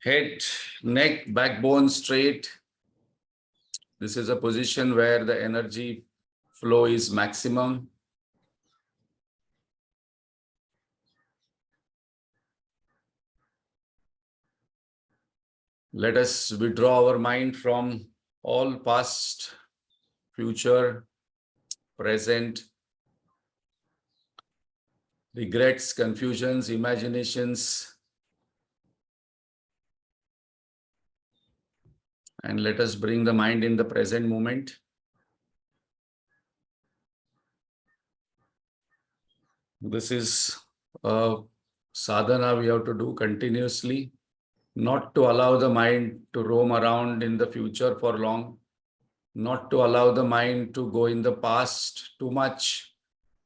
Head, neck, backbone straight. This is a position where the energy flow is maximum. Let us withdraw our mind from all past, future, present, regrets, confusions, imaginations, and let us bring the mind in the present moment. This is a sadhana we have to do continuously, not to allow the mind to roam around in the future for long, not to allow the mind to go in the past too much,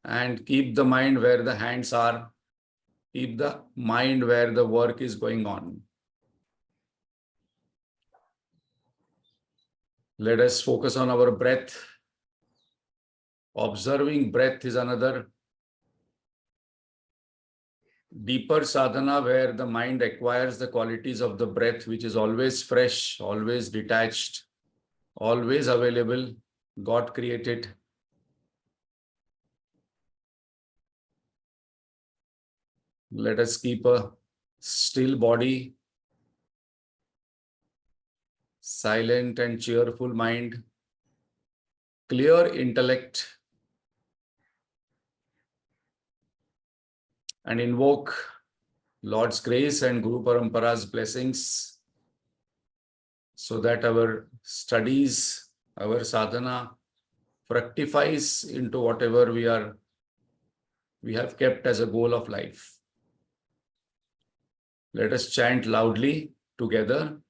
and keep the mind where the hands are, keep the mind where the work is going on. Let us focus on our breath. Observing breath is another deeper sadhana where the mind acquires the qualities of the breath, which is always fresh, always detached, always available, God created. Let us keep a still body, silent and cheerful mind, clear intellect, and invoke Lord's grace and Guru Parampara's blessings so that our studies, our sadhana fructifies into whatever we have kept as a goal of life. Let us chant loudly together.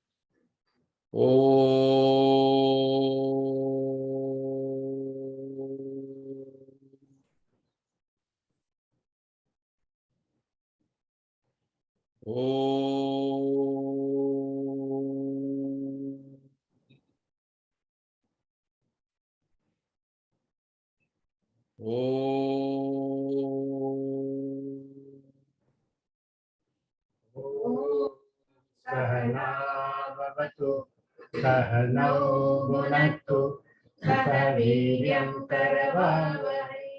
Sahana Bhavatu Sahanau Bhunaktu Sahaviryam Karavavahai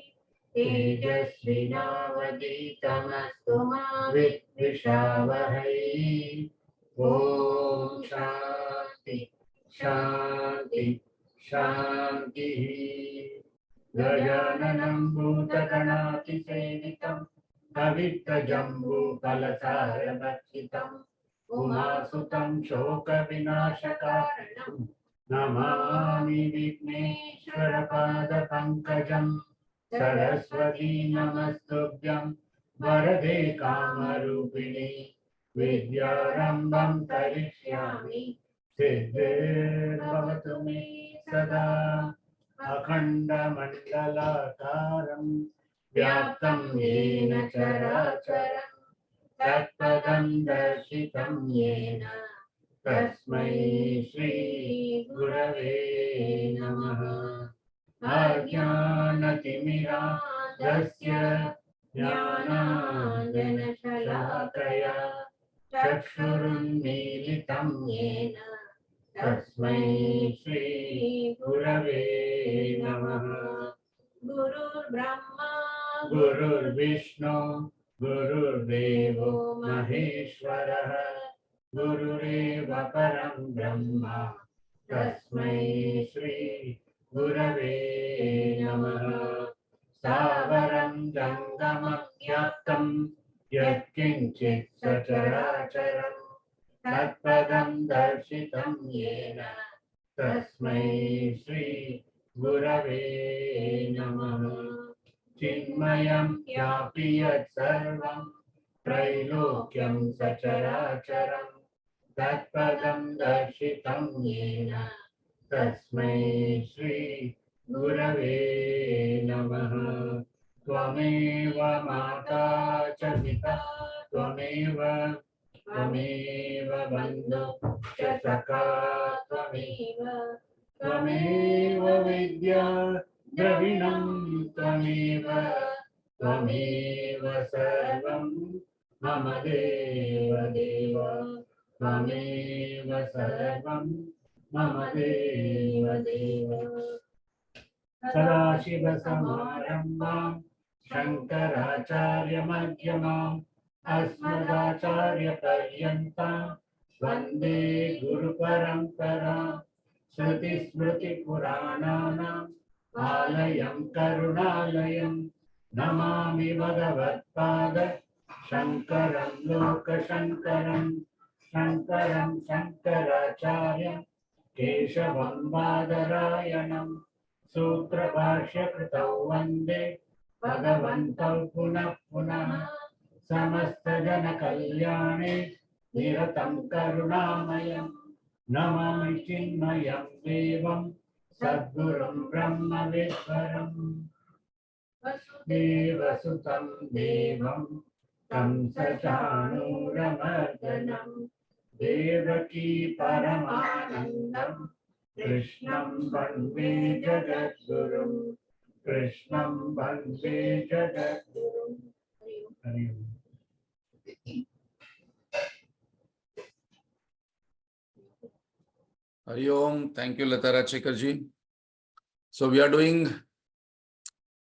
Tejasvinavaditamastu ma Vidvishavahai. Om Shanti Shanti Shanti. Gajananam Bhutaganati Sevitam Pavitra Jambu Palasarabhakshitam Umasutam Shoka Vinashakaranam Namami Vigneshwara Pada Pankajam Saraswati Namastubhyam Varade Kamarupini Vidyarambam Tarishyami Siddhir Bhavatu Me Sada Akhanda Mandalakaram Vyaptam Yena Characharam Tatpadam Darshitam Yena Tasmai Shri Gurave Namaha. Ajnanatimira Dasya Jnanandjana Shalakaya Chakshurunmilitam Yena Tasmai Shri Gurave Namaha. Gurur Brahma Gurur Vishnu Gurur Devo Maheshwara Gurureva Param Brahma Tasmai Shri Gurave Namaha. Savaram Jangamam Gyaptam Yatkinchit Sacharacharam Tatpadam Darshitam Yena Tasmai Shri Gurave Namaha. Chinmayam Yapi Yat Sarvam Trailokyam Sacharacharam Tatpadam Darshitam Yena Tasmai Shri Gurave Namaha. Tvameva Mata cha Pita Tvameva Bandhu cha Saka Tvameva Vidya Dravinam Tvameva त्वमेव सर्वं मम देव देव त्वमेव सर्वं मम देव देव सदाशिवसमारम्भां शङ्कराचार्यमध्यमाम् अस्मदाचार्यपर्यन्तां वन्दे गुरुपरम्परां श्रुतिस्मृतिपुराणानाम् आलयं करुणालयं नमामि भगवत्पाद शङ्करं लोकशङ्करं शङ्करं शङ्कराचार्यं केशवं बादरायणम् सूत्रभाष्यकृतौ वन्दे भगवन्तौ पुनः पुनः समस्तजनकल्याणे निरतं करुणामयं नमामि चिन्मयं देवं सद्गुरुं ब्रह्मविद्वरम् देवसुतं देवं कंसचाणूरमर्दनं देवकी परमानन्दं कृष्णं वन्दे जगद्गुरुं कृष्णं वन्दे जगद्गुरुं हरि ओम। Hari Om. Thank you, Lata Rajshekharji. So we are doing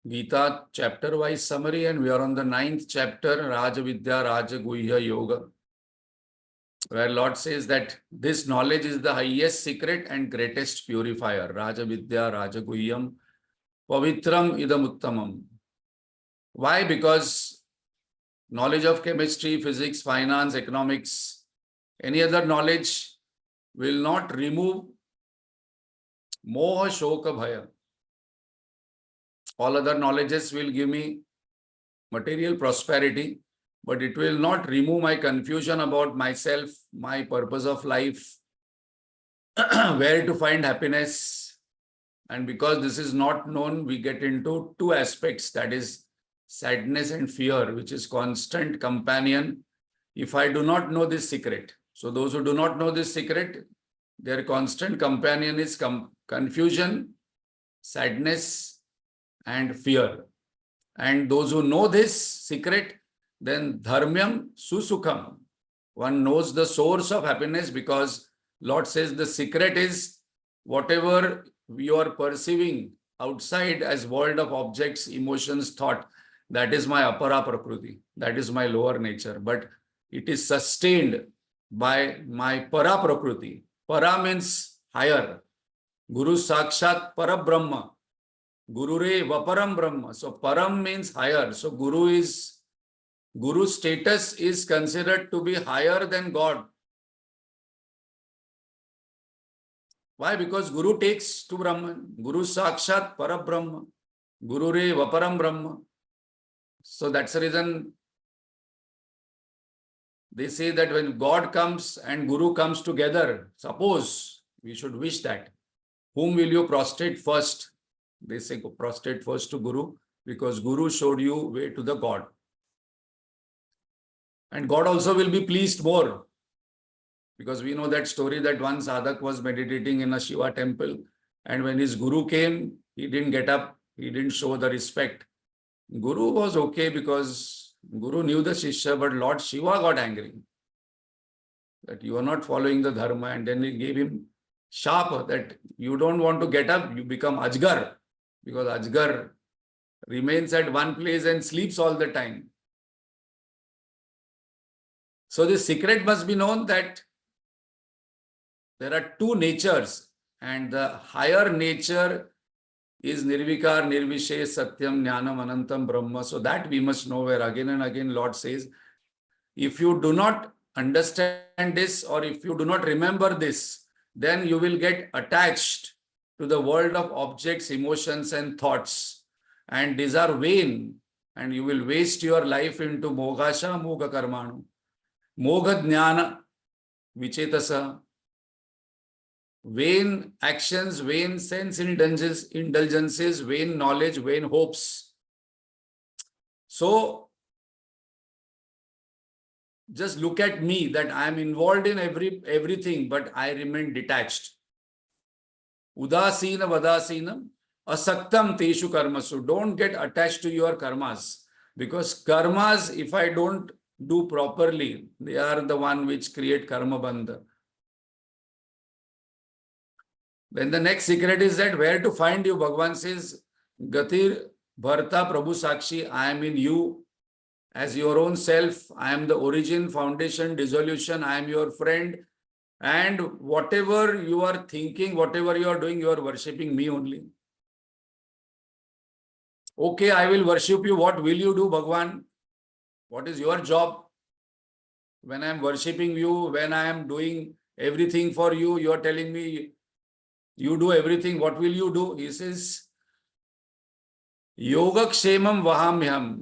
Gita chapter-wise summary, and we are on the 9th chapter, Rajavidya Rajaguhya Yoga, where Lord says that this knowledge is the highest secret and greatest purifier. Rajavidya Rajaguhyam Pavitram Idamuttamam. Why? Because knowledge of chemistry, physics, finance, economics, any other knowledge will not remove moha shoka bhaya. All other knowledges will give me material prosperity, but it will not remove my confusion about myself, my purpose of life, where to find happiness. And because this is not known, we get into two aspects, that is sadness and fear, which is constant companion if I do not know this secret. So those who do not know this secret, their constant companion is confusion, sadness, and fear. And those who know this secret, then dharmyam susukham. One knows the source of happiness, because Lord says the secret is whatever you are perceiving outside as world of objects, emotions, thought, that is my apara prakriti, that is my lower nature. But it is sustained by my para prakriti. Para means higher. Guru Sakshat Para Brahma. Guru Re Vaparam Brahma. So Param means higher. So Guru status is considered to be higher than God. Why? Because Guru takes to Brahman. Guru Sakshat Para Brahma. Guru Re Vaparam Brahma. So that's the reason they say that when God comes and Guru comes together, suppose we should wish that, whom will you prostrate first? They say prostrate first to Guru, because Guru showed you way to the God. And God also will be pleased more, because we know that story that one sadhak was meditating in a Shiva temple, and when his Guru came, he didn't get up, he didn't show the respect. Guru was okay because Guru knew the Shishya, but Lord Shiva got angry that you are not following the dharma, and then he gave him sharp that you don't want to get up, you become Ajgar, because Ajgar remains at one place and sleeps all the time. So the secret must be known that there are two natures, and the higher nature is Nirvikar, Nirvishesh, Satyam, Jnanam, Anantam, Brahma. So that we must know, where again and again Lord says, if you do not understand this, or if you do not remember this, then you will get attached to the world of objects, emotions, and thoughts. And these are vain, and you will waste your life into Mogasha, Moga Karmanu, Moga Jnana, Vichetasa, vain actions, vain sense indulgences, vain knowledge, vain hopes. So just look at me, that I am involved in everything, but I remain detached. Udasina vadasina asaktam teshu karmasu. Don't get attached to your karmas. Because karmas, if I don't do properly, they are the one which create karma bandha. Then the next secret is that where to find you. Bhagavan says, Gatir Bharta Prabhu Sakshi, I am in you as your own self. I am the origin, foundation, dissolution. I am your friend. And whatever you are thinking, whatever you are doing, you are worshipping me only. Okay, I will worship you. What will you do, Bhagavan? What is your job? When I am worshipping you, when I am doing everything for you, you are telling me you do everything. What will you do? He says, Yogakshemam vahamyam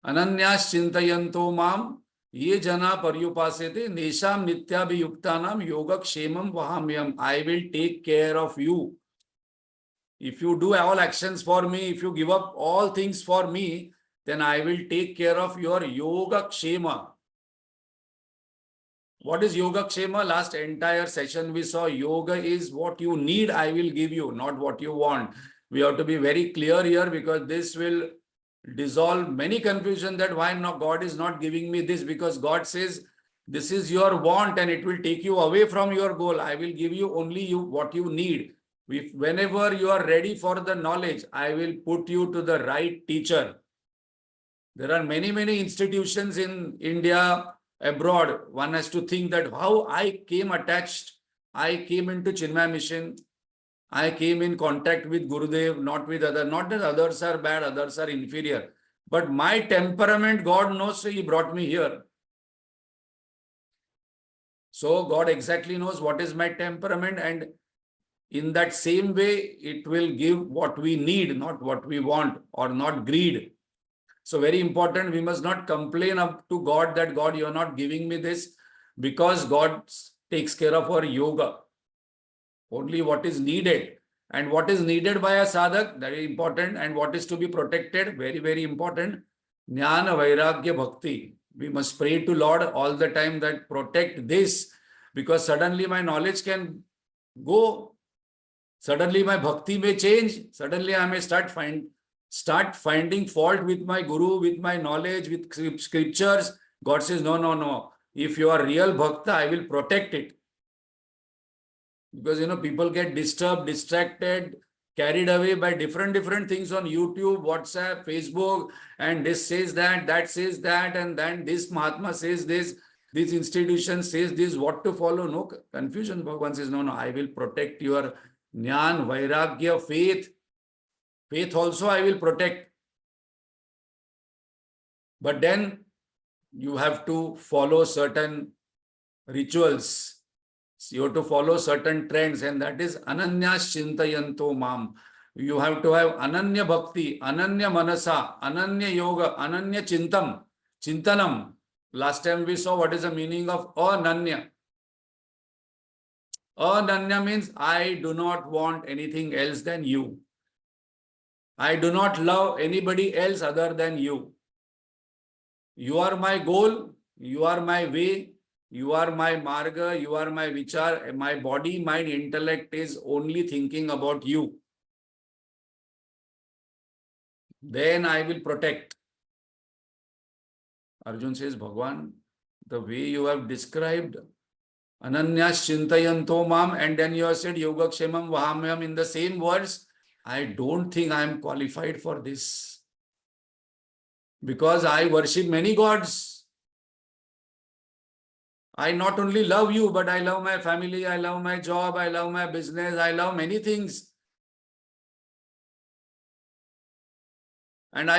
ananyas chintayanto mam ye jana paryupasete nesham nityabhiyuktanam yogakshemam vahamyam. I will take care of you. If you do all actions for me, if you give up all things for me, then I will take care of your yogakshema. What is yogakshema? Last entire session we saw yoga is what you need, I will give you, not what you want. We have to be very clear here because this will dissolve many confusion that why not God is not giving me this, because God says this is your want and it will take you away from your goal. I will give you only what you need. Whenever you are ready for the knowledge, I will put you to the right teacher. There are many institutions in India, abroad. One has to think that how I came attached. I came into Chinmaya mission. I came in contact with Gurudev, not with others. Not that others are bad, others are inferior. But my temperament, God knows, so He brought me here. So God exactly knows what is my temperament, and in that same way, it will give what we need, not what we want, or not greed. So very important, we must not complain up to God that God, you are not giving me this, because God takes care of our yoga. Only what is needed. And what is needed by a sadhak, very important. And what is to be protected, very important. Jnana, Vairagya, Bhakti. We must pray to Lord all the time that protect this, because suddenly my knowledge can go. Suddenly my bhakti may change. Suddenly I may start finding fault with my guru, with my knowledge, with scriptures. God says, no. If you are real bhakta, I will protect it. Because, people get disturbed, distracted, carried away by different things on YouTube, WhatsApp, Facebook, and this says that says that, and then this Mahatma says this institution says this, what to follow. No confusion. Bhagavan says, no, I will protect your Jnana, Vairagya, faith. Faith also I will protect. But then you have to follow certain rituals. You have to follow certain trends, and that is Ananyas Chintayanto Mam. You have to have Ananya Bhakti, Ananya Manasa, Ananya Yoga, Ananya Chintanam. Last time we saw what is the meaning of Ananya. Ananya means I do not want anything else than you. I do not love anybody else other than you. You are my goal, you are my way, you are my marga, you are my vichar. My body, mind, intellect is only thinking about you. Then I will protect. Arjun says, Bhagwan, the way you have described Ananyas Chintayanto Mam, and then you have said Yogakshemam Vahamyam in the same words, I don't think I am qualified for this. Because I worship many gods. I not only love you, but I love my family, I love my job, I love my business, I love many things. And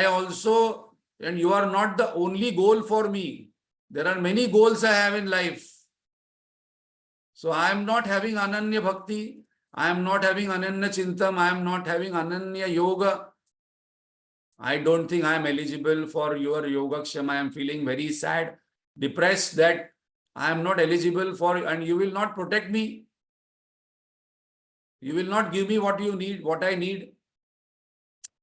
you are not the only goal for me. There are many goals I have in life. So I am not having Ananya Bhakti, I am not having Ananya Chintam, I am not having Ananya Yoga. I don't think I am eligible for your Yogakshema. I am feeling very sad, depressed that I am not eligible for, and you will not protect me. You will not give me what you need, what I need.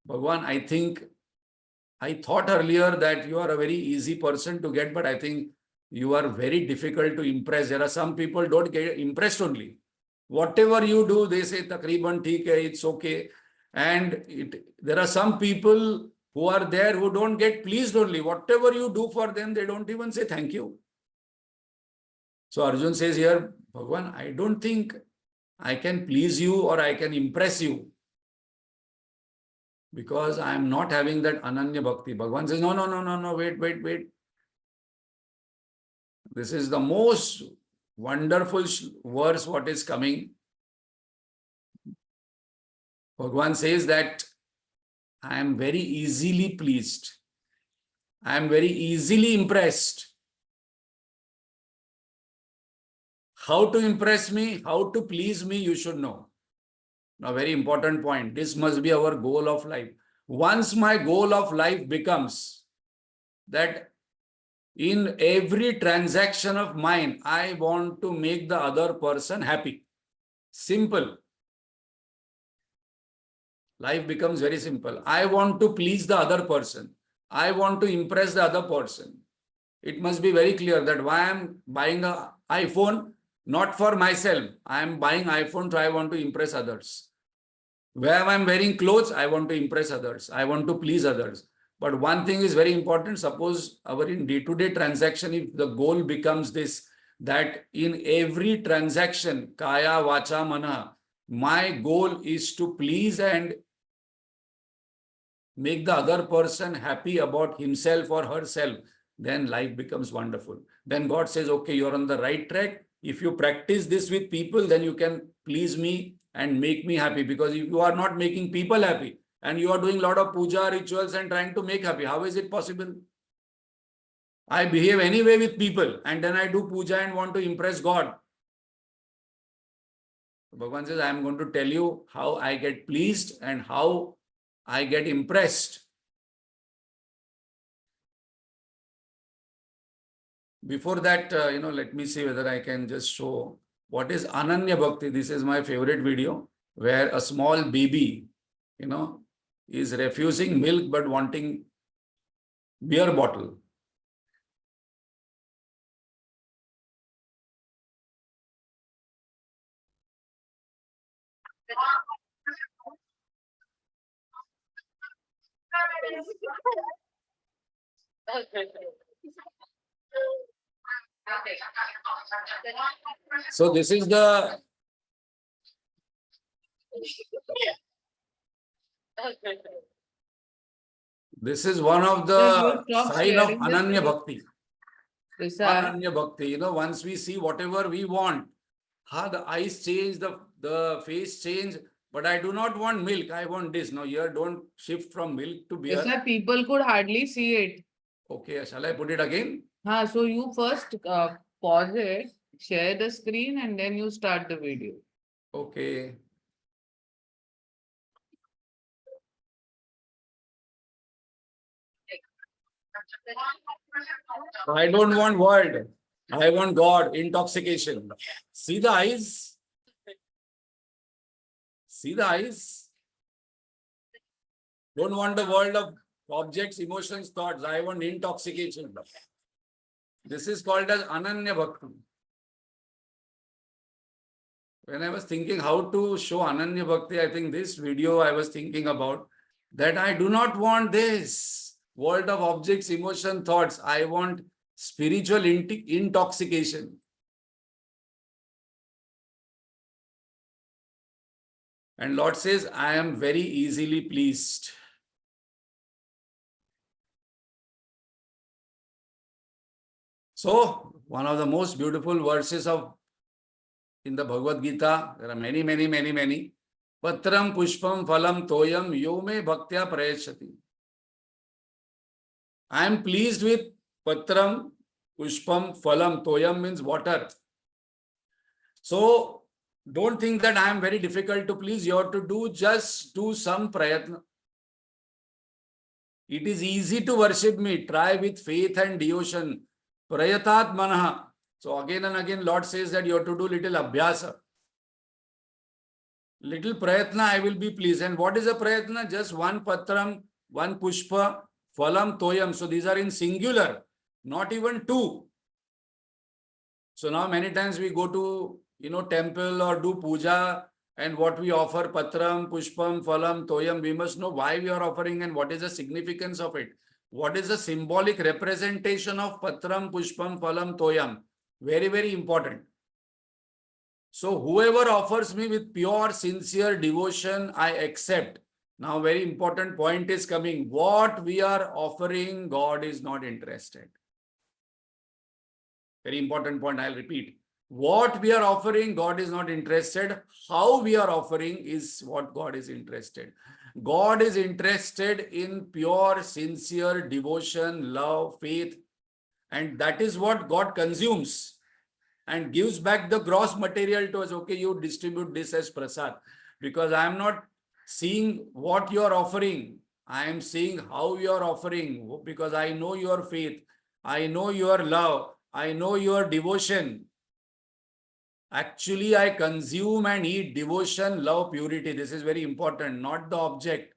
Bhagwan, I thought earlier that you are a very easy person to get, but I think you are very difficult to impress. There are some people don't get impressed only. Whatever you do, they say, Takriban theek hai, it's okay. And there are some people who are there who don't get pleased only. Whatever you do for them, they don't even say thank you. So Arjun says here, Bhagavan, I don't think I can please you or I can impress you, because I am not having that Ananya Bhakti. Bhagavan says, no, wait. This is the most wonderful verse what is coming. Bhagavan says that I am very easily pleased. I am very easily impressed. How to impress me, how to please me, you should know. Now, very important point. This must be our goal of life. Once my goal of life becomes that in every transaction of mine, I want to make the other person happy. Simple. Life becomes very simple. I want to please the other person. I want to impress the other person. It must be very clear that why I am buying an iPhone, not for myself. I am buying iPhone, so I want to impress others. Where I am wearing clothes, I want to impress others. I want to please others. But one thing is very important. Suppose our in day-to-day transaction, if the goal becomes this, that in every transaction, kaya, vacha, mana, my goal is to please and make the other person happy about himself or herself, then life becomes wonderful. Then God says, okay, you're on the right track. If you practice this with people, then you can please me and make me happy. Because if you are not making people happy and you are doing a lot of puja rituals and trying to make happy, how is it possible? I behave anyway with people and then I do puja and want to impress God. Bhagavan says, I am going to tell you how I get pleased and how I get impressed. Before that, let me see whether I can just show what is Ananya Bhakti. This is my favorite video where a small baby, is refusing milk but wanting beer bottle. So this is one of the sign of Ananya Bhakti. Ananya Bhakti, once we see whatever we want, the eyes change, the face change, but I do not want milk, I want this. Now here don't shift from milk to beer. Sir, people could hardly see it. Okay, shall I put it again? So you first pause it, share the screen, and then you start the video. Okay. I don't want world. I want God, intoxication. See the eyes? See the eyes? Don't want the world of objects, emotions, thoughts. I want intoxication. This is called as Ananya Bhakti. When I was thinking how to show Ananya Bhakti, I think this video I was thinking about, that I do not want this world of objects, emotion, thoughts. I want spiritual intoxication. And Lord says, I am very easily pleased. So, one of the most beautiful verses in the Bhagavad Gita, there are many. Patram pushpam phalam toyam yome bhaktya prayachati. I am pleased with patram pushpam phalam. Toyam means water. So, don't think that I am very difficult to please. You have to just do some prayatna. It is easy to worship me. Try with faith and devotion. Prayatat manaha. So again and again, Lord says that you have to do little abhyasa. Little prayatna, I will be pleased. And what is a prayatna? Just one patram, one pushpa, phalam, toyam. So these are in singular, not even two. So now many times we go to, temple or do puja and what we offer, patram, pushpam, phalam, toyam, we must know why we are offering and what is the significance of it. What is the symbolic representation of patram, pushpam, phalam, toyam? Very, very important. So whoever offers me with pure, sincere devotion, I accept. Now, very important point is coming. What we are offering, God is not interested. Very important point, I'll repeat. What we are offering, God is not interested. How we are offering is what God is interested. God is interested in pure, sincere devotion, love, faith. And that is what God consumes and gives back the gross material to us. Okay, you distribute this as prasad. Because I am not seeing what you are offering. I am seeing how you are offering. Because I know your faith. I know your love. I know your devotion. Actually, I consume and eat devotion, love, purity. This is very important, not the object.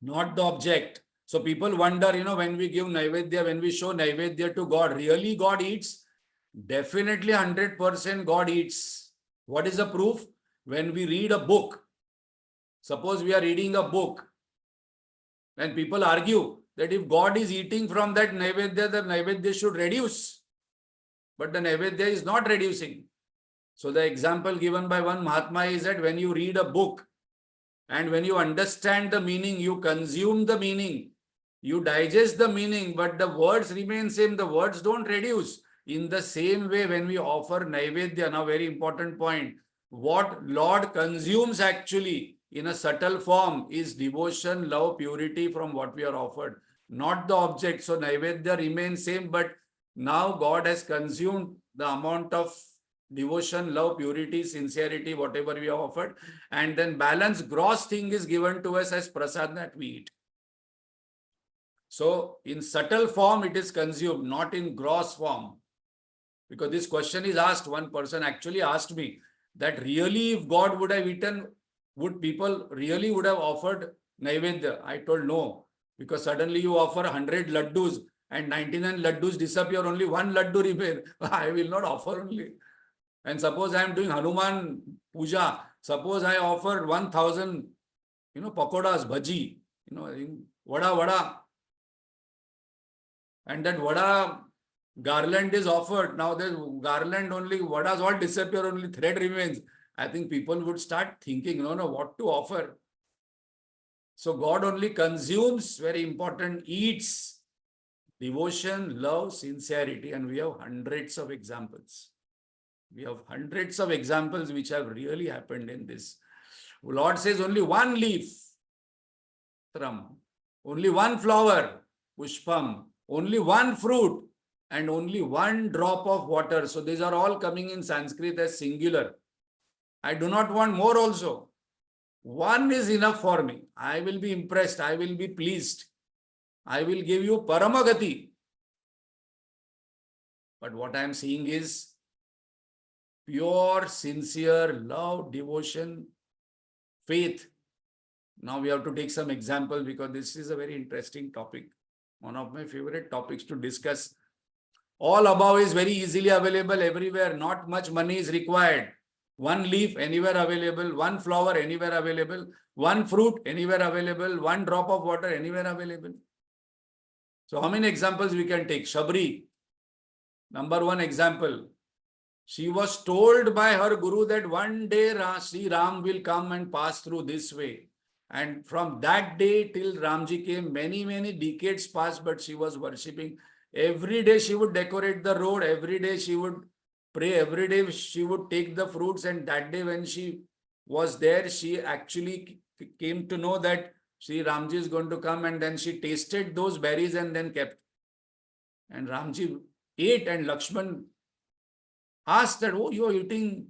Not the object. So people wonder, when we give Naivedya, when we show Naivedya to God, really God eats? Definitely 100% God eats. What is the proof? When we read a book, suppose we are reading a book, and people argue that if God is eating from that Naivedya, the Naivedya should reduce. But the Naivedya is not reducing. So the example given by one Mahatma is that when you read a book and when you understand the meaning, you consume the meaning, you digest the meaning, but the words remain same. The words don't reduce. In the same way, when we offer Naivedya, now very important point, what Lord consumes actually in a subtle form is devotion, love, purity from what we are offered, not the object. So Naivedya remains same, but now God has consumed the amount of devotion, love, purity, sincerity, whatever we have offered, and then balance gross thing is given to us as prasad that we eat. So in subtle form, it is consumed, not in gross form. Because this question is asked, one person actually asked me that really if God would have eaten, would people really would have offered Naivedya? I told no, because suddenly you offer 100 laddus and 99 laddus disappear, only one laddu remain. I will not offer only. And suppose I am doing Hanuman Puja, suppose I offer 1000, pakodas, bhaji, vada, and that vada garland is offered. Now there's garland only, vadas all disappear, only thread remains. I think people would start thinking, no, what to offer. So God only consumes, very important, eats devotion, love, sincerity, and we have hundreds of examples. We have hundreds of examples which have really happened in this. Lord says only one leaf, only one flower, pushpam, only one fruit, and only one drop of water. So these are all coming in Sanskrit as singular. I do not want more also. One is enough for me. I will be impressed. I will be pleased. I will give you paramagati. But what I am seeing is pure, sincere love, devotion, faith. Now we have to take some example because this is a very interesting topic. One of my favorite topics to discuss. All above is very easily available everywhere. Not much money is required. One leaf anywhere available. One flower anywhere available. One fruit anywhere available. One drop of water anywhere available. So how many examples we can take? Shabri, number one example. She was told by her guru that one day Sri Ram will come and pass through this way. And from that day till Ramji came, many, many decades passed, but she was worshipping. Every day she would decorate the road. Every day she would pray. Every day she would take the fruits. And that day when she was there, she actually came to know that Sri Ramji is going to come. And then she tasted those berries and then kept. And Ramji ate, and Lakshman asked that, oh, you are eating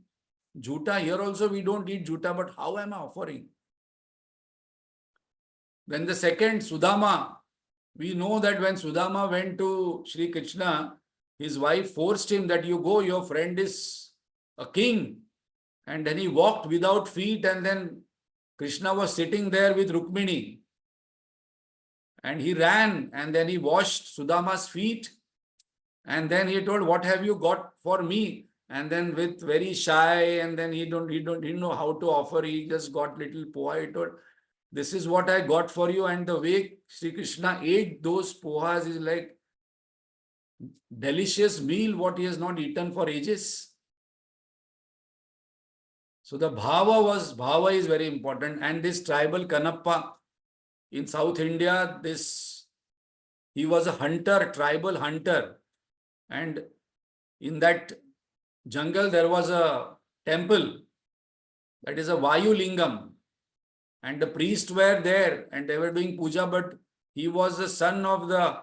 juta. Here also we don't eat juta, but how am I offering? Then the second, Sudama. We know that when Sudama went to Sri Krishna, his wife forced him that you go, your friend is a king. And then he walked without feet, and then Krishna was sitting there with Rukmini. And he ran, and then he washed Sudama's feet. And then he told, what have you got for me? and then with very shy, and then he didn't know how to offer. He just got little poha. He told, this is what I got for you. And the way Sri Krishna ate those pohas is like delicious meal what he has not eaten for ages. So the bhava is very important. And this tribal Kanappa in South India, he was a hunter, tribal hunter. And in that jungle, there was a temple, that is a Vayu Lingam. And the priests were there and they were doing puja, but he was the son of the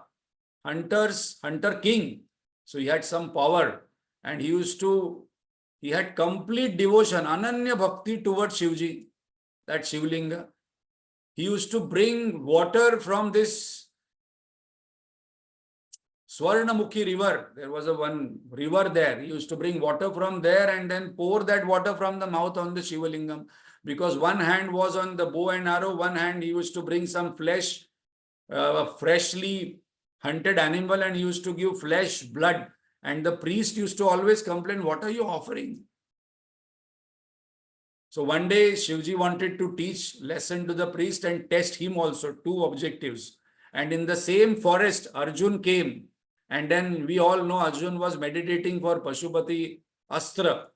hunter king. So he had some power, and he had complete devotion, Ananya Bhakti towards Shivji, that Shivlinga. He used to bring water from this Swarnamukhi river. There was one river there. He used to bring water from there and then pour that water from the mouth on the Shivalingam. Because one hand was on the bow and arrow, one hand he used to bring some flesh, freshly hunted animal, and he used to give flesh, blood. And the priest used to always complain, what are you offering? So one day Shivji wanted to teach lesson to the priest and test him also, two objectives. And in the same forest, Arjun came. And then we all know Arjun was meditating for Pashupati Astra.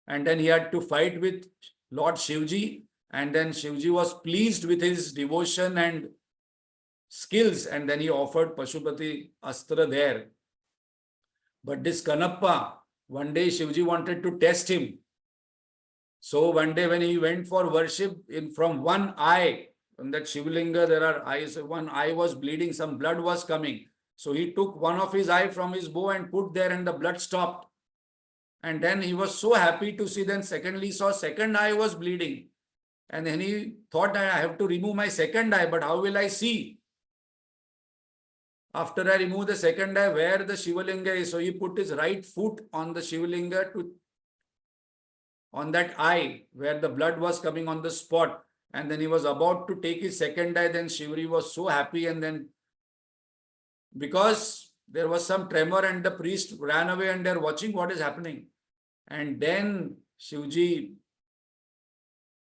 And then he had to fight with Lord Shivji. And then Shivji was pleased with his devotion and skills. And then he offered Pashupati Astra there. But this Kanappa, one day Shivji wanted to test him. So one day when he went for worship, from one eye, on that Shivlinga there are eyes, one eye was bleeding, some blood was coming. So he took one of his eye from his bow and put there, and the blood stopped. And then he was so happy to see. Then secondly saw second eye was bleeding. And then he thought, I have to remove my second eye, but how will I see? After I remove the second eye, where the Shivalinga is, so he put his right foot on the Shivalinga on that eye where the blood was coming on the spot. And then he was about to take his second eye. Then Shivji was so happy, and then because there was some tremor and the priest ran away and they're watching what is happening. And then Shivji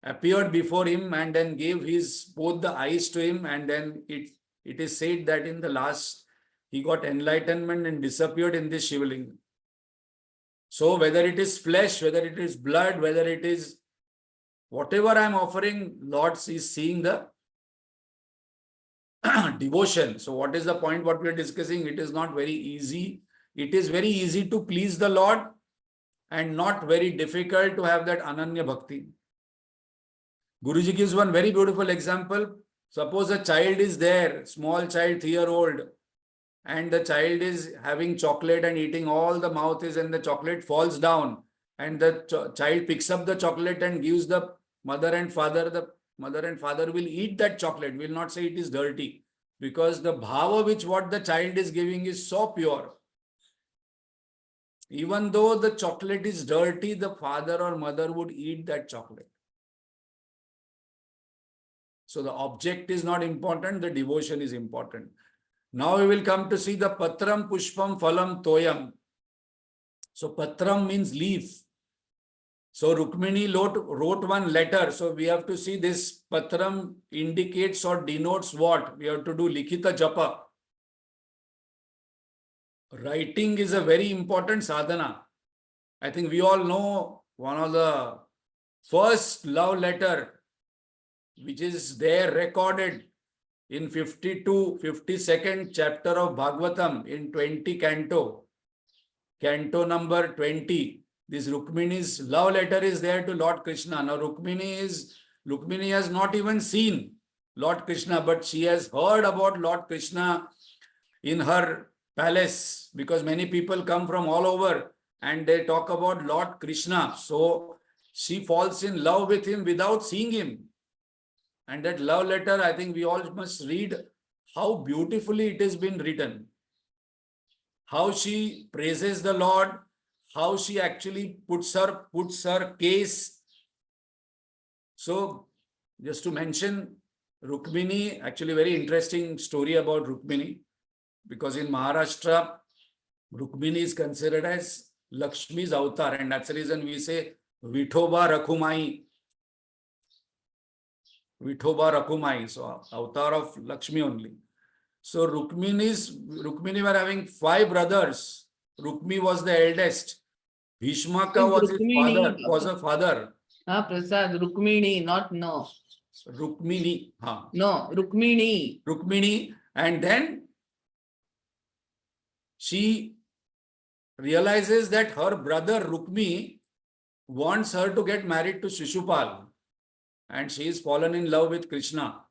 appeared before him and then gave both the eyes to him. And then it is said that in the last, he got enlightenment and disappeared in this Shivalinga. So whether it is flesh, whether it is blood, whether it is whatever I'm offering, Lord is seeing the devotion. So what is the point what we are discussing? It is not very easy. It is very easy to please the Lord and not very difficult to have that Ananya Bhakti. Guruji gives one very beautiful example. Suppose a child is there, small child, 3-year-old, and the child is having chocolate and eating, all the mouth is, and the chocolate falls down, and the child picks up the chocolate and gives the mother and father. The mother and father will eat that chocolate, will not say it is dirty, because the bhava which what the child is giving is so pure. Even though the chocolate is dirty, the father or mother would eat that chocolate. So the object is not important, the devotion is important. Now we will come to see the Patram Pushpam Phalam Toyam. So Patram means leaf. So Rukmini wrote one letter. So we have to see this Patram indicates or denotes what? We have to do Likhita Japa. Writing is a very important sadhana. I think we all know one of the first love letter which is there recorded in 52nd chapter of Bhagavatam in 20 canto number 20. This Rukmini's love letter is there to Lord Krishna. Now Rukmini has not even seen Lord Krishna, but she has heard about Lord Krishna in her palace, because many people come from all over and they talk about Lord Krishna. So she falls in love with him without seeing him. And that love letter, I think we all must read how beautifully it has been written. How she praises the Lord, how she actually puts her case. So just to mention Rukmini, actually very interesting story about Rukmini, because in Maharashtra, Rukmini is considered as Lakshmi's avatar, and that's the reason we say Vithoba Rakhumai. Vithoba Rakhumai. So avatar of Lakshmi only. So Rukmini were having 5 brothers. Rukmi was the eldest. Bhishmaka It's was his father, Rukmini. was a father. Prasad, Rukmini, not no. Rukmini. No, Rukmini. Rukmini. And then she realizes that her brother Rukmi wants her to get married to Shishupal. And she is fallen in love with Krishna.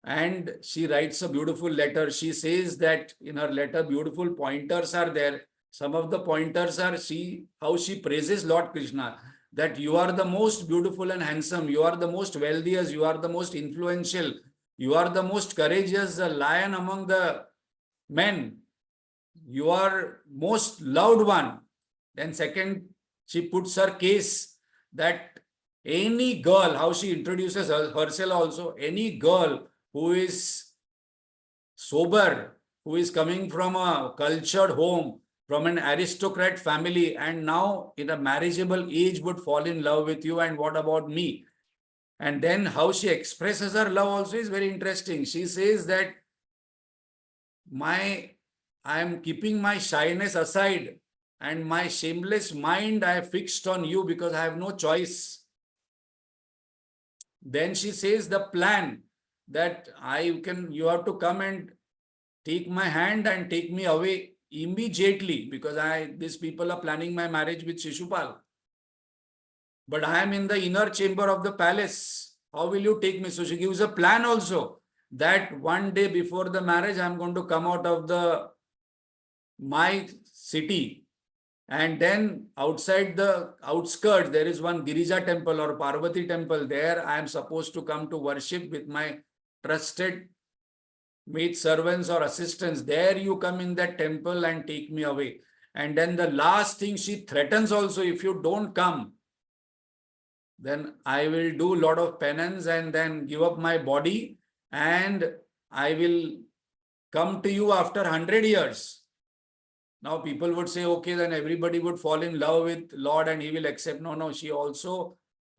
And she writes a beautiful letter. She says that in her letter, beautiful pointers are there. Some of the pointers are how she praises Lord Krishna, that you are the most beautiful and handsome, you are the most wealthiest, you are the most influential, you are the most courageous, the lion among the men, you are most loved one. Then second, she puts her case that any girl, how she introduces herself also, any girl who is sober, who is coming from a cultured home, from an aristocrat family, and now in a marriageable age would fall in love with you, and what about me? And then how she expresses her love also is very interesting. She says that I am keeping my shyness aside and my shameless mind I have fixed on you because I have no choice. Then she says the plan that you have to come and take my hand and take me away immediately because these people are planning my marriage with Shishupal. But I am in the inner chamber of the palace. How will you take me? So she gives a plan also that one day before the marriage, I am going to come out of my city. And then outside the outskirts, there is one Girija temple or Parvati temple. There I am supposed to come to worship with my trusted maid servants or assistants. There you come in that temple and take me away. And then the last thing she threatens also, if you don't come, then I will do a lot of penance and then give up my body and I will come to you after 100 years. Now people would say, okay, then everybody would fall in love with Lord and he will accept. No, she also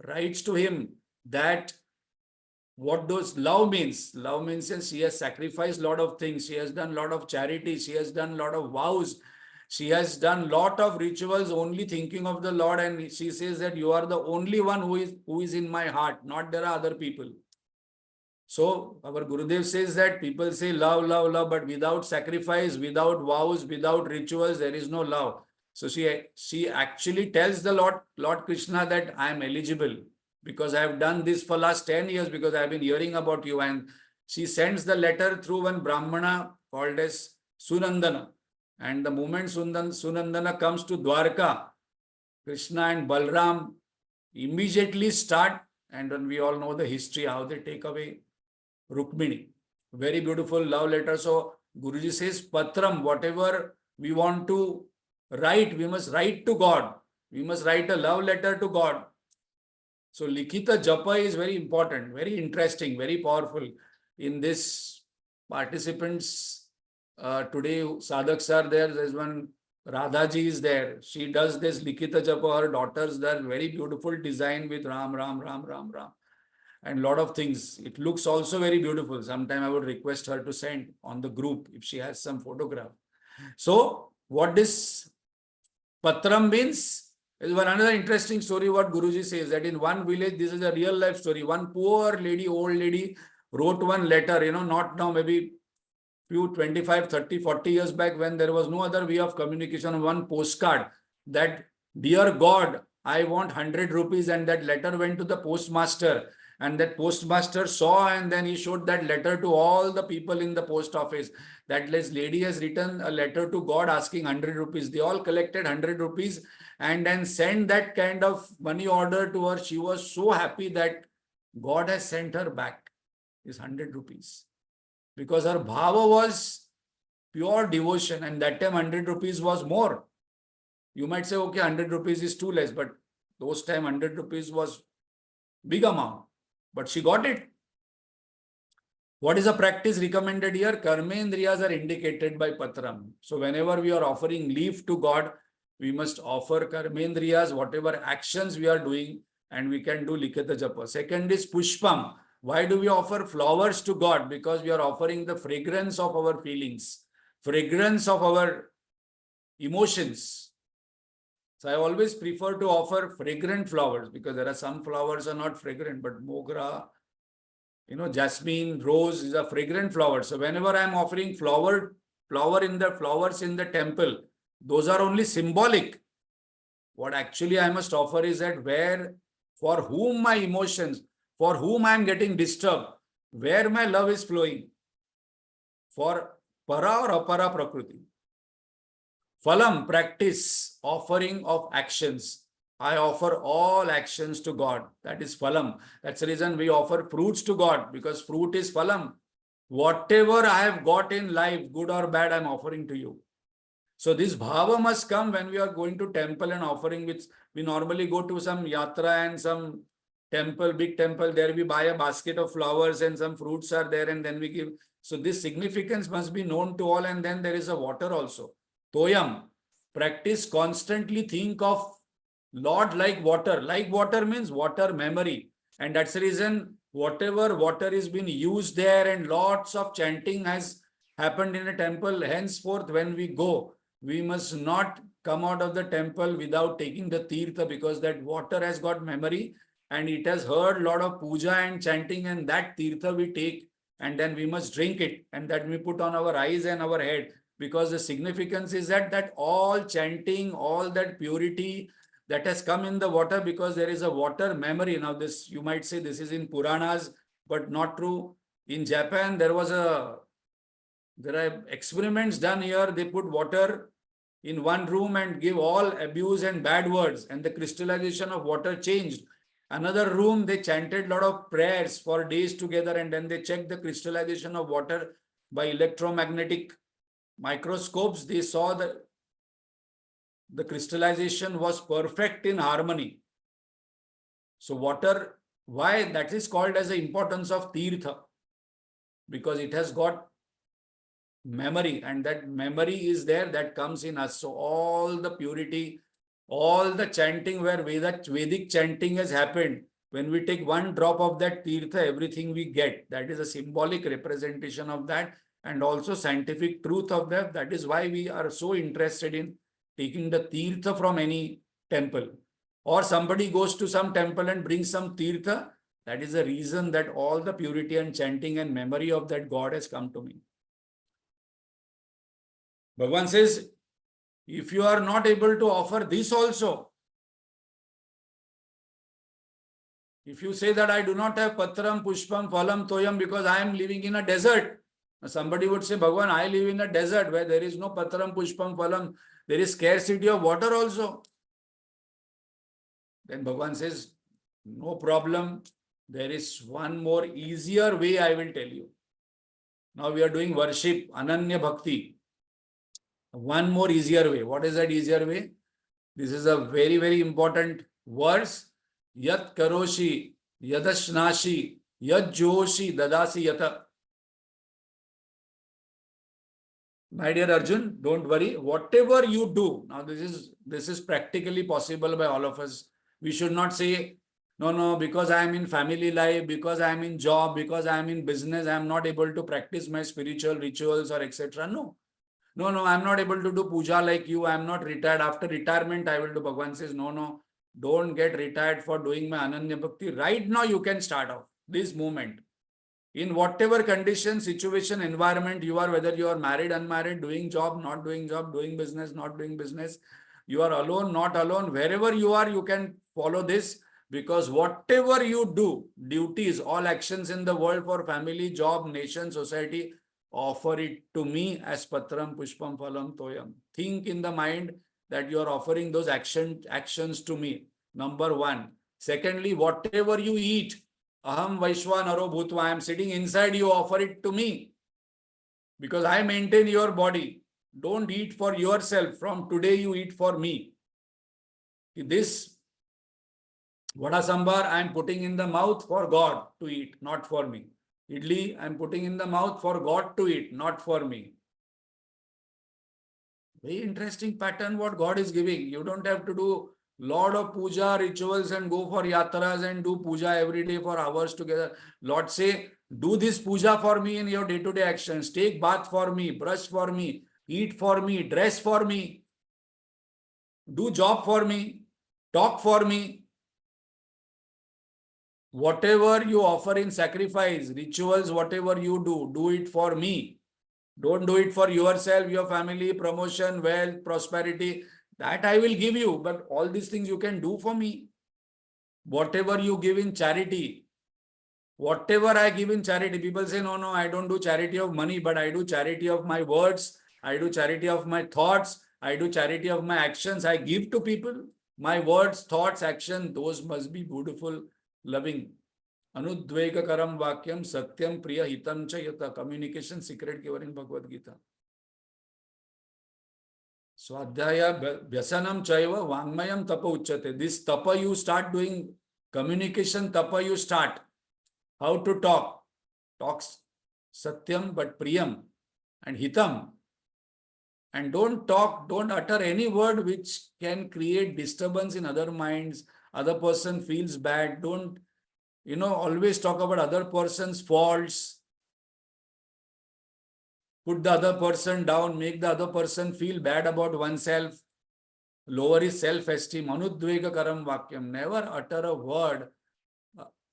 writes to him that what does love means? Love means that she has sacrificed a lot of things. She has done a lot of charity. She has done a lot of vows. She has done a lot of rituals only thinking of the Lord. And she says that you are the only one who is in my heart, not there are other people. So our Gurudev says that people say love, love, love, but without sacrifice, without vows, without rituals, there is no love. So she actually tells the Lord Krishna that I am eligible because I have done this for last 10 years because I have been hearing about you. And she sends the letter through one Brahmana called as Sunandana. And the moment Sunandana comes to Dwarka, Krishna and Balram immediately start, and then we all know the history, how they take away Rukmini. Very beautiful love letter. So Guruji says, Patram, whatever we want to write, we must write to God. We must write a love letter to God. So Likhita Japa is very important, very interesting, very powerful. In this participants, today sadhaks are there. There's one Radhaji is there. She does this Likhita Japa. Her daughters, they're very beautiful design with Ram, Ram, Ram, Ram, Ram. And lot of things. It looks also very beautiful. Sometime I would request her to send on the group if she has some photograph. So what this Patram means is one another interesting story what Guruji says that in one village, this is a real life story. One poor lady, old lady wrote one letter, not now, maybe few 25, 30, 40 years back when there was no other way of communication, one postcard that, dear God, I want 100 rupees, and that letter went to the postmaster. And that postmaster saw and then he showed that letter to all the people in the post office. That this lady has written a letter to God asking 100 rupees. They all collected 100 rupees and then sent that kind of money order to her. She was so happy that God has sent her back this 100 rupees. Because her bhava was pure devotion, and that time 100 rupees was more. You might say, okay, 100 rupees is too less, but those time 100 rupees was big amount. But she got it. What is the practice recommended here? Karmendriyas are indicated by Patram. So whenever we are offering leaf to God, We must offer karmendriyas, whatever actions we are doing, and we can do likita japa. Second is pushpam. Why do we offer flowers to God? Because we are offering the fragrance of our feelings, fragrance of our emotions. So I always prefer to offer fragrant flowers, because there are some flowers are not fragrant, but mogra, jasmine, rose is a fragrant flower. So whenever I am offering flowers in the temple, those are only symbolic. What actually I must offer is that for whom my emotions, for whom I am getting disturbed, where my love is flowing, for para or apara prakriti. Phalam, practice, offering of actions. I offer all actions to God. That is phalam. That's the reason we offer fruits to God, because fruit is phalam. Whatever I have got in life, good or bad, I'm offering to you. So this bhava must come when we are going to temple and offering, which we normally go to some yatra and some temple, big temple. There we buy a basket of flowers and some fruits are there, and then we give. So this significance must be known to all, and then there is a water also. Toyam, practice constantly think of Lord like water. Like water means water memory. And that's the reason whatever water is being used there and lots of chanting has happened in a temple. Henceforth, when we go, we must not come out of the temple without taking the tirtha, because that water has got memory and it has heard a lot of puja and chanting, and that tirtha we take and then we must drink it, and that we put on our eyes and our head, because the significance is that all chanting, all that purity that has come in the water, because there is a water memory. Now this, you might say this is in Puranas, but not true. In Japan, there are experiments done here. They put water in one room and give all abuse and bad words, and the crystallization of water changed. Another room, they chanted a lot of prayers for days together, and then they checked the crystallization of water by electromagnetic microscopes. They saw that the crystallization was perfect in harmony. So water, why that is called as the importance of tirtha? Because it has got memory, and that memory is there, that comes in us. So all the purity, all the chanting where Vedic chanting has happened, when we take one drop of that tirtha, everything we get. That is a symbolic representation of that, and also scientific truth of that. That is why we are so interested in taking the tirtha from any temple. Or somebody goes to some temple and brings some tirtha. That is the reason that all the purity and chanting and memory of that God has come to me. Bhagavan says, if you are not able to offer this also, if you say that I do not have patram, pushpam, phalam, toyam because I am living in a desert, somebody would say, Bhagavan, I live in a desert where there is no patram, pushpam, phalam, there is scarcity of water also. Then Bhagavan says, no problem. There is one more easier way I will tell you. Now we are doing worship, Ananya Bhakti. One more easier way. What is that easier way? This is a very, very important verse. Yat karoshi, yadashnashi, yat joshi, dadasi yata. My dear Arjun, don't worry. Whatever you do, now this is practically possible by all of us. We should not say, no, because I am in family life, because I am in job, because I am in business, I am not able to practice my spiritual rituals or etc. No, I am not able to do puja like you. I am not retired. After retirement, I will do. Bhagavan says, no, don't get retired for doing my Ananya Bhakti. Right now, you can start off this moment. In whatever condition, situation, environment you are, whether you are married, unmarried, doing job, not doing job, doing business, not doing business, you are alone, not alone, wherever you are, you can follow this, because whatever you do, duties, all actions in the world for family, job, nation, society, offer it to me as patram, pushpam, phalam, toyam. Think in the mind that you are offering those actions to me. Number one. Secondly, whatever you eat, Aham Vaishwanaro Bhutva, I am sitting inside you, offer it to me. Because I maintain your body. Don't eat for yourself. From today, you eat for me. This vada sambar I am putting in the mouth for God to eat, not for me. Idli I am putting in the mouth for God to eat, not for me. Very interesting pattern what God is giving. You don't have to do lot of puja rituals and go for yatras and do puja every day for hours together. Lord say, do this puja for me in your day-to-day actions. Take bath for me, brush for me, eat for me, dress for me, do job for me, talk for me. Whatever you offer in sacrifice, rituals, whatever you do it for me. Don't do it for yourself, your family, promotion, wealth, prosperity. That I will give you, but all these things you can do for me. Whatever you give in charity, whatever I give in charity, people say, no, no, I don't do charity of money, but I do charity of my words. I do charity of my thoughts. I do charity of my actions. I give to people. My words, thoughts, action, those must be beautiful, loving. Anudvegakaram vakyam satyam priya hitam cha yata. Communication secret given in Bhagavad Gita. Swadhyaya vyasanam chaiva vangmayam tapa uchyate. This tapa you start doing, communication tapa you start. How to talk? Talks satyam but priyam and hitam. And don't talk, don't utter any word which can create disturbance in other minds. Other person feels bad. Don't, always talk about other person's faults. Put the other person down, make the other person feel bad about oneself. Lower his self-esteem. Anudvega karam vakyam. Never utter a word.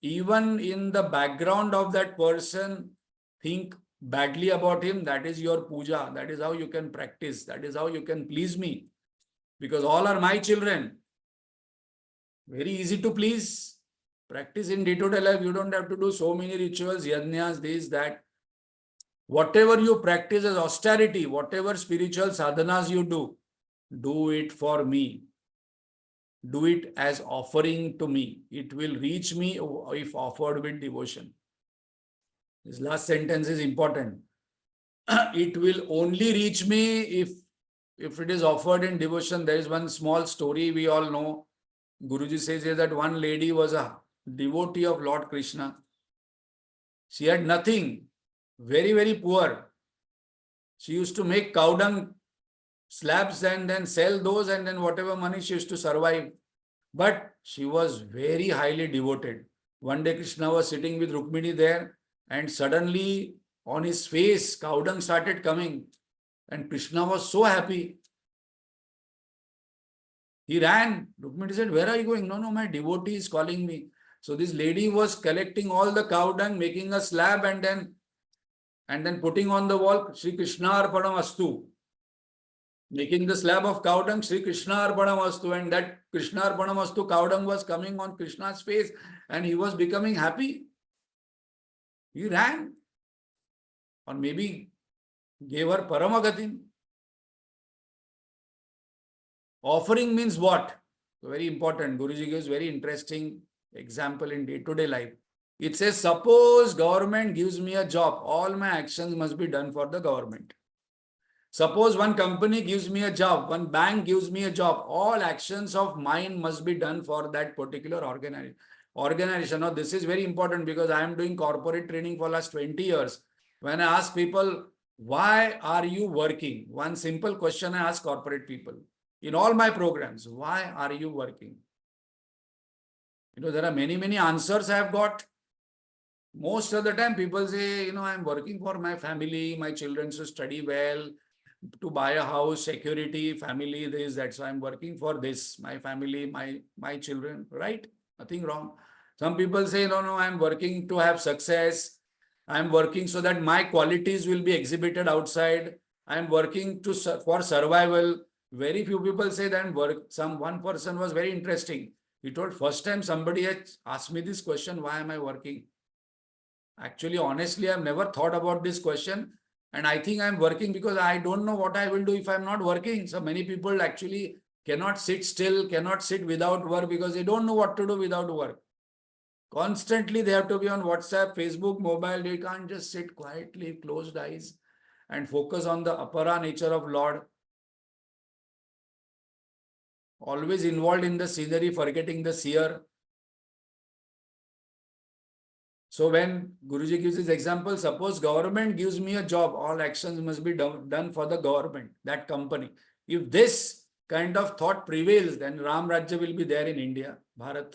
Even in the background of that person, think badly about him. That is your puja. That is how you can practice. That is how you can please me. Because all are my children. Very easy to please. Practice in day-to-day life. You don't have to do so many rituals, yajnas, this, that. Whatever you practice as austerity, whatever spiritual sadhanas you do it for me. Do it as offering to me. It will reach me if offered with devotion. This last sentence is important. It will only reach me if it is offered in devotion. There is one small story we all know. Guruji says here that one lady was a devotee of Lord Krishna. She had nothing, very, very poor. She used to make cow dung slabs and then sell those, and then whatever money she used to survive. But she was very highly devoted. One day Krishna was sitting with Rukmini there, and suddenly on his face cow dung started coming, and Krishna was so happy. He ran. Rukmini said, where are you going? No, no, my devotee is calling me. So this lady was collecting all the cow dung, making a slab, and then putting on the wall, Shri Krishna Arpanam Astu. Making the slab of cow dung, Shri Krishna Arpanam Astu, and that Krishna Arpanam Astu cow dung was coming on Krishna's face, and he was becoming happy. He ran. Or maybe gave her Paramagatim. Offering means what? Very important. Guruji gives very interesting example in day-to-day life. It says, suppose government gives me a job, all my actions must be done for the government. Suppose one company gives me a job, one bank gives me a job, all actions of mine must be done for that particular organization. Now, this is very important because I am doing corporate training for last 20 years. When I ask people, why are you working? One simple question I ask corporate people in all my programs, why are you working? There are many, many answers I have got. Most of the time people say, I'm working for my family, my children to study well, to buy a house, security, family, this, that. So I'm working for this, my family, my children, right? Nothing wrong. Some people say, no, I'm working to have success. I'm working so that my qualities will be exhibited outside. I'm working for survival. Very few people say that one person was very interesting. He told, first time somebody had asked me this question, why am I working? Actually, honestly, I've never thought about this question. And I think I'm working because I don't know what I will do if I'm not working. So many people actually cannot sit still, cannot sit without work because they don't know what to do without work. Constantly, they have to be on WhatsApp, Facebook, mobile. They can't just sit quietly, closed eyes, and focus on the apara nature of Lord. Always involved in the scenery, forgetting the seer. So when Guruji gives this example, suppose government gives me a job, all actions must be done for the government, that company. If this kind of thought prevails, then Ram Rajya will be there in India, Bharat.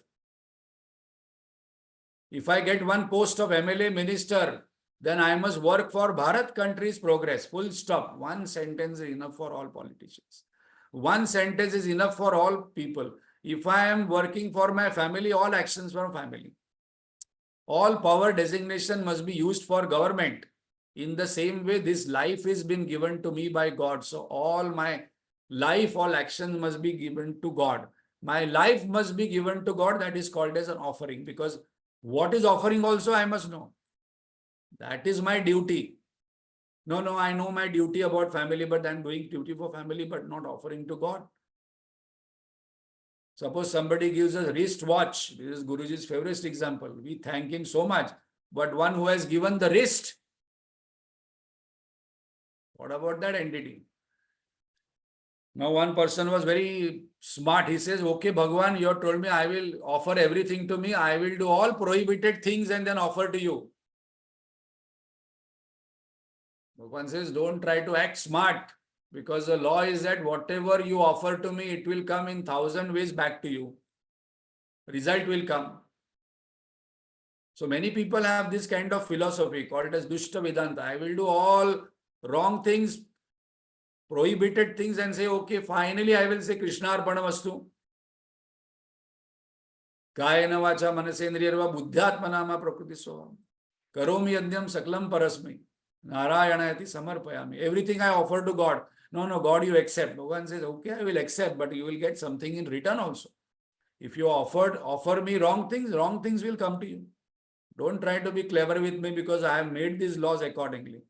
If I get one post of MLA minister, then I must work for Bharat country's progress. Full stop. One sentence is enough for all politicians. One sentence is enough for all people. If I am working for my family, all actions for family. All power designation must be used for government. In the same way, this life is been given to me by God. So all my life, all actions must be given to God. My life must be given to God. That is called as an offering, because what is offering also I must know. That is my duty. No, I know my duty about family, but I'm doing duty for family, but not offering to God. Suppose somebody gives us a wristwatch. This is Guruji's favorite example. We thank him so much. But one who has given the wrist, what about that entity? Now one person was very smart. He says, okay, Bhagwan, you have told me I will offer everything to me. I will do all prohibited things and then offer to you. Bhagwan says, don't try to act smart, because the law is that whatever you offer to me, it will come in 1,000 ways back to you. Result will come. So many people have this kind of philosophy called as Dushta Vedanta. I will do all wrong things, prohibited things, and say, okay, finally I will say Krishna Arpanamastu. Kayena vacha manasendriyarva buddhyatmanama prakriti soham. Karomi yadhyam saklam parasmi. Narayanayati samarpayami. Everything I offer to God. No, God, you accept. Bhagavan says, okay, I will accept, but you will get something in return also. If you offer me wrong things will come to you. Don't try to be clever with me because I have made these laws accordingly.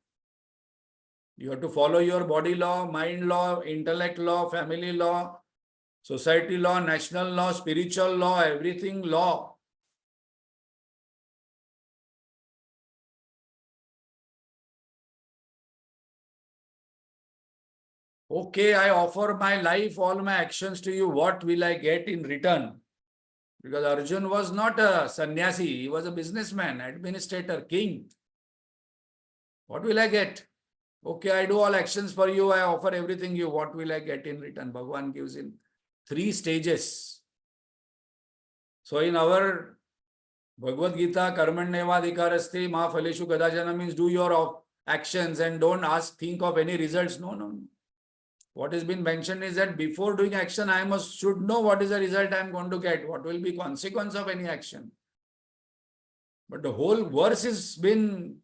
You have to follow your body law, mind law, intellect law, family law, society law, national law, spiritual law, everything law. Okay, I offer my life, all my actions to you. What will I get in return? Because Arjun was not a sannyasi. He was a businessman, administrator, king. What will I get? Okay, I do all actions for you. I offer everything you. What will I get in return? Bhagavan gives in 3 stages. So in our Bhagavad Gita, Karmanyevadhikarasthi ma phaleshu kadachana means do your actions and don't think of any results. No. What has been mentioned is that before doing action, I should know what is the result I am going to get. What will be consequence of any action. But the whole verse has been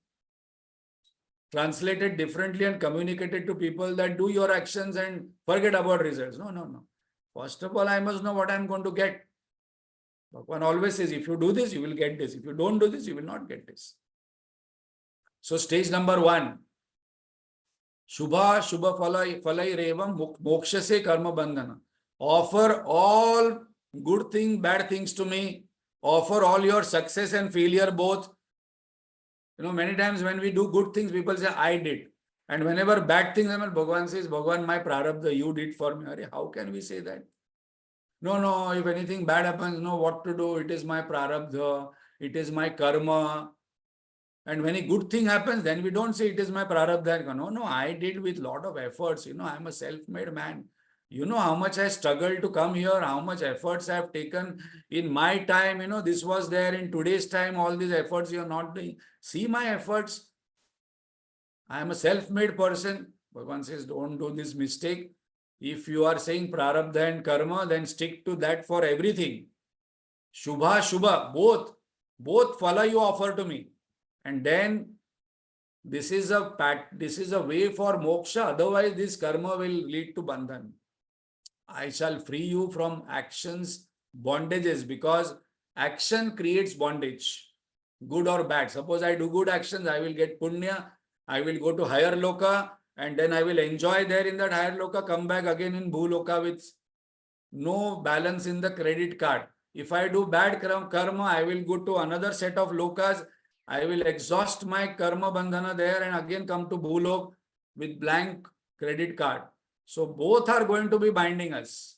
translated differently and communicated to people that do your actions and forget about results. No. First of all, I must know what I am going to get. Bhagavan always says, if you do this, you will get this. If you don't do this, you will not get this. So stage number 1. Shubha falai revam moksha se karma bandhana. Offer all good things, bad things to me. Offer all your success and failure both. Many times when we do good things, people say, I did. And whenever bad things happen, Bhagavan says, Bhagavan, my prarabdha, you did for me. How can we say that? No, if anything bad happens, no, what to do? It is my prarabdha. It is my karma. And when a good thing happens, then we don't say it is my prarabdha. No, I did with lot of efforts. I'm a self-made man. You know how much I struggled to come here, how much efforts I have taken in my time. This was there in today's time, all these efforts you are not doing. See my efforts. I am a self-made person. Bhagavan says, don't do this mistake. If you are saying prarabdha and karma, then stick to that for everything. Shubha, both phala you offer to me. And then this is a way for moksha. Otherwise, this karma will lead to bandhan. I shall free you from actions, bondages, because action creates bondage, good or bad. Suppose I do good actions, I will get punya, I will go to higher loka, and then I will enjoy there in that higher loka, come back again in bhuloka with no balance in the credit card. If I do bad karma, I will go to another set of lokas, I will exhaust my karma bandhana there and again come to bhulok with blank credit card. So both are going to be binding us.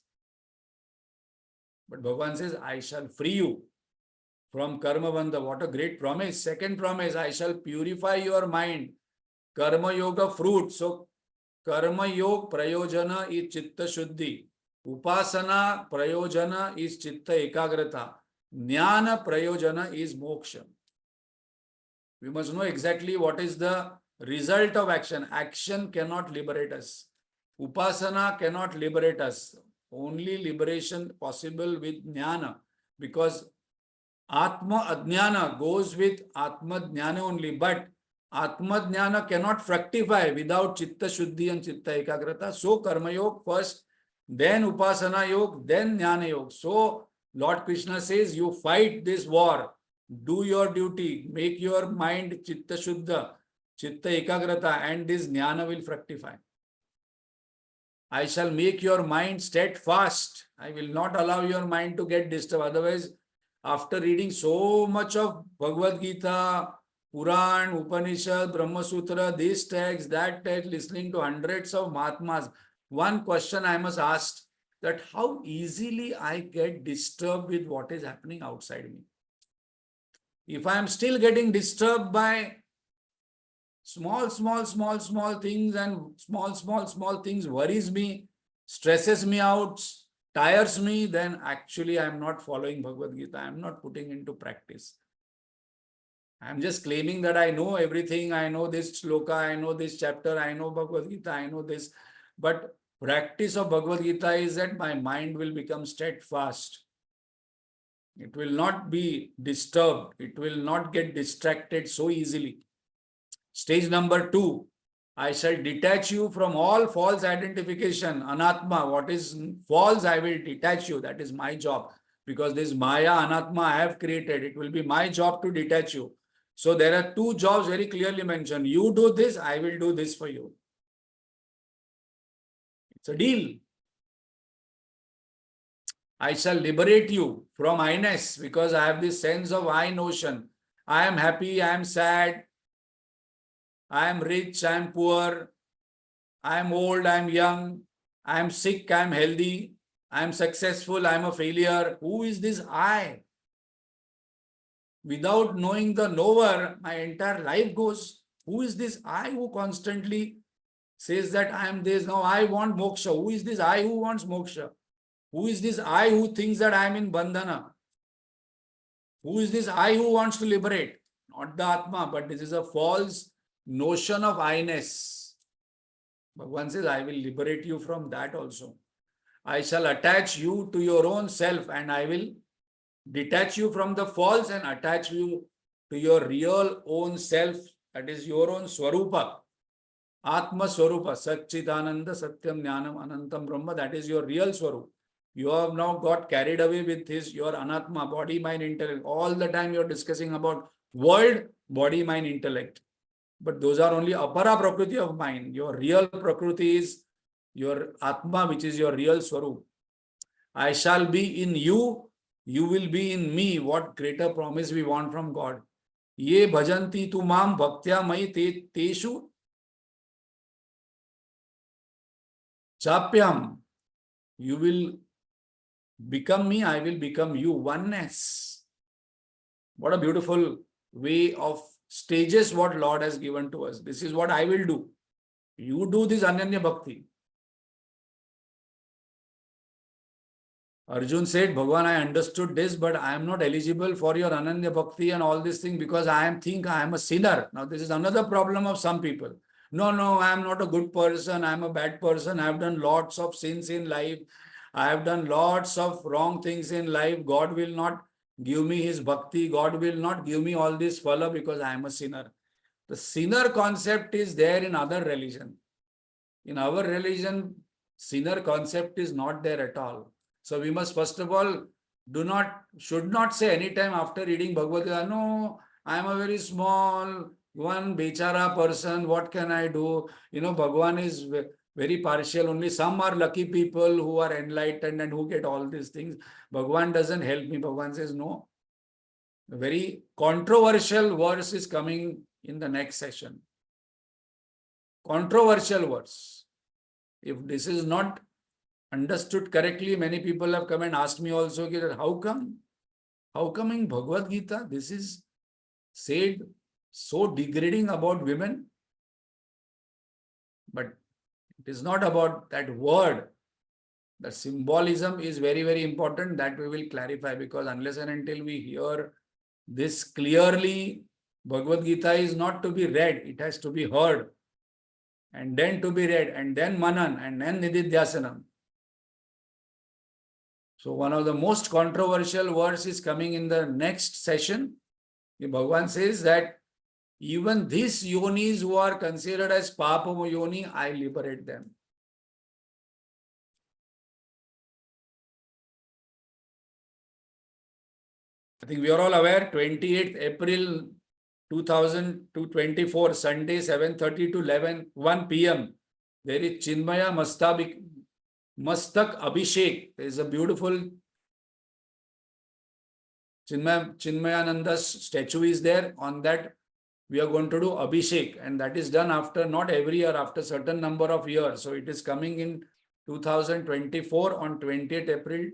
But Bhagavan says, I shall free you from karma bandha. What a great promise. Second promise, I shall purify your mind. Karma yoga fruit. So Karma Yog Prayojana is Chitta Shuddhi. Upasana Prayojana is Chitta Ekagrata. Jnana Prayojana is Moksha. We must know exactly what is the result of action. Action cannot liberate us. Upasana cannot liberate us. Only liberation possible with Jnana. Because Atma Ajnana goes with Atma Jnana only. But Atma Jnana cannot fructify without Chitta Shuddhi and Chitta Ekagrata. So Karma Yoga first, then Upasana Yoga, then Jnana Yoga. So Lord Krishna says, you fight this war. Do your duty. Make your mind Chitta Shuddha, Chitta Ekagrata, and this Jnana will fructify. I shall make your mind steadfast. I will not allow your mind to get disturbed. Otherwise, after reading so much of Bhagavad Gita, Puran, Upanishad, Brahma Sutra, this text, that text, listening to hundreds of Mahatmas, one question I must ask, that how easily I get disturbed with what is happening outside me. If I am still getting disturbed by small things, and small things worries me, stresses me out, tires me, then actually I am not following Bhagavad Gita. I am not putting into practice. I am just claiming that I know everything. I know this sloka, I know this chapter, I know Bhagavad Gita, I know this. But practice of Bhagavad Gita is that my mind will become steadfast. It will not be disturbed. It will not get distracted so easily. Stage number 2, I shall detach you from all false identification. Anatma, what is false, I will detach you. That is my job. Because this Maya, Anatma, I have created. It will be my job to detach you. So there are 2 jobs very clearly mentioned. You do this, I will do this for you. It's a deal. I shall liberate you from I-ness, because I have this sense of I notion. I am happy, I am sad, I am rich, I am poor, I am old, I am young, I am sick, I am healthy, I am successful, I am a failure. Who is this I? Without knowing the knower, my entire life goes. Who is this I who constantly says that I am this? Now I want moksha. Who is this I who wants moksha? Who is this I who thinks that I am in bandhana? Who is this I who wants to liberate? Not the Atma, but this is a false notion of I-ness. Bhagavan says, I will liberate you from that also. I shall attach you to your own self, and I will detach you from the false and attach you to your real own self, that is your own Swarupa. Atma Swarupa, Satchitananda Satyam Jnanam Anantam Brahma, that is your real Swarup. You have now got carried away with your Anatma, body, mind, intellect. All the time you are discussing about world, body, mind, intellect. But those are only apara prakriti of mind. Your real prakriti is your Atma, which is your real Swarup. I shall be in you, you will be in me. What greater promise we want from God. Ye bhajanti tu mam bhaktya mai teshu chapyam. You will become me, I will become you. Oneness. What a beautiful way of stages what Lord has given to us. This is what I will do. You do this Ananya Bhakti. Arjun said, Bhagavan, I understood this, but I am not eligible for your Ananya Bhakti and all this thing because I am a sinner. Now, this is another problem of some people. No, I am not a good person. I am a bad person. I have done lots of sins in life. I have done lots of wrong things in life. God will not give me his bhakti. God will not give me all this phala because I am a sinner. The sinner concept is there in other religion. In our religion, sinner concept is not there at all. So we must first of all should not say anytime after reading Bhagavad Gita, no, I am a very small one bechara person, what can I do? Bhagavan is very partial. Only some are lucky people who are enlightened and who get all these things. Bhagavan doesn't help me. Bhagavan says no. A very controversial verse is coming in the next session. Controversial verse. If this is not understood correctly, many people have come and asked me also, how come in Bhagavad Gita this is said so degrading about women? But It is not about that word. The symbolism is very, very important. That we will clarify, because unless and until we hear this clearly, Bhagavad Gita is not to be read. It has to be heard, and then to be read, and then manan, and then nididhyasanam. So one of the most controversial words is coming in the next session. Bhagavan says that even these yonis who are considered as papa yoni, I liberate them. I think we are all aware, 28th April 2024, Sunday, 7:30 to 1 p.m. There is Chinmaya Mastak Abhishek. There is a beautiful Chinmayananda's statue is there. On that, we are going to do Abhishek, and that is done after, not every year, after certain number of years. So it is coming in 2024 on 28th April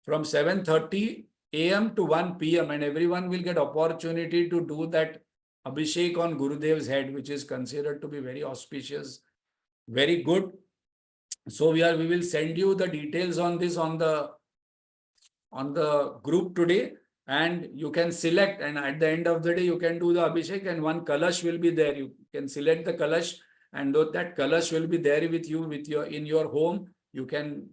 from 7:30 a.m. to 1 p.m. and everyone will get opportunity to do that Abhishek on Gurudev's head, which is considered to be very auspicious, very good. So we will send you the details on this on the group today, and you can select, and at the end of the day you can do the Abhishek, and one kalash will be there. You can select the kalash, and that kalash will be there with you in your home. You can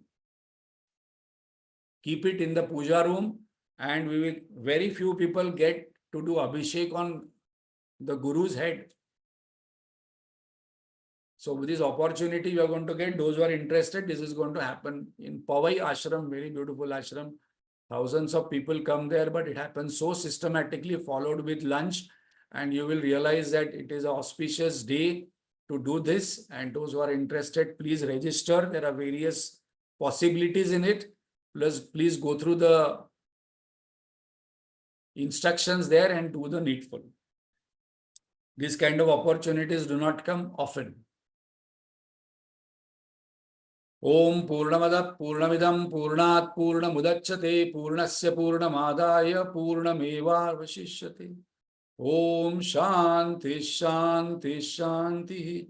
keep it in the puja room, and very few people get to do Abhishek on the Guru's head. So with this opportunity you are going to get, those who are interested, this is going to happen in Powai Ashram, very beautiful ashram. Thousands of people come there, but it happens so systematically, followed with lunch, and you will realize that it is an auspicious day to do this. And those who are interested, please register. There are various possibilities in it. Plus, please go through the instructions there and do the needful. These kind of opportunities do not come often. Om Purnamada Purnamidam Purnat Purnamudachyate Purnasya Purnamadaya Purnameva Vashishyate. Om Shanti Shanti Shanti.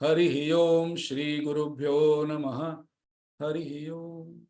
Harihi Om Shri Gurubhyo Namaha. Harihi Om.